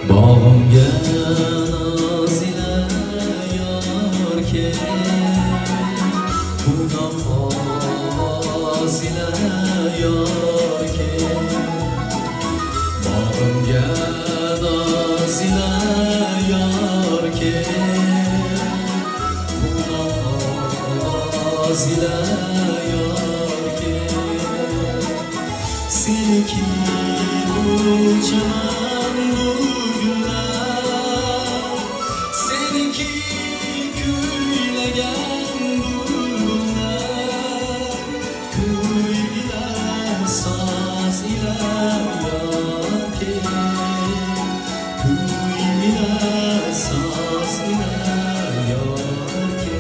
Bağımga naz ile yar ke, Kunam ovoz ile yar ke. Bağımga naz ile yar ke, Kunam ovoz ile yar ke. Seniki uçaman bugünler, seniki kuylagan bulbullar, kuy bilan soz ila yoki, kuy bilan soz ila yoki.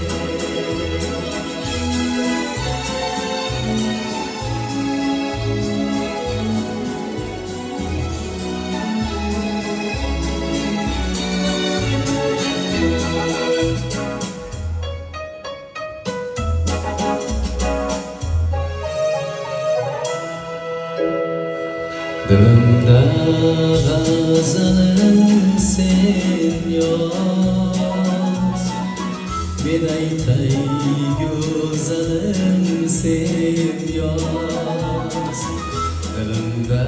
Dilimda g'azalim sen yoz, men aytay go'zalim sen yoz. Dilimda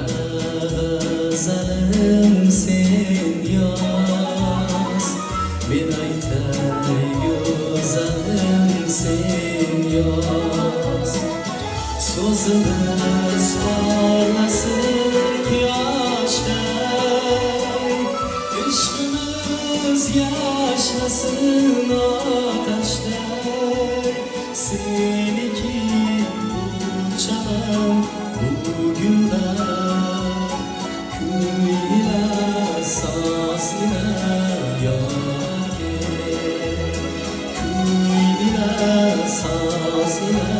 g'azalim sen yoz, men aytay go'zalim sen yoz. So'zimiz parlasin quyoshday, ishqimiz yashnasin otashday. Seniki uchaman bugunlar, kuy ila soz ila yoki, kuy ila soz ila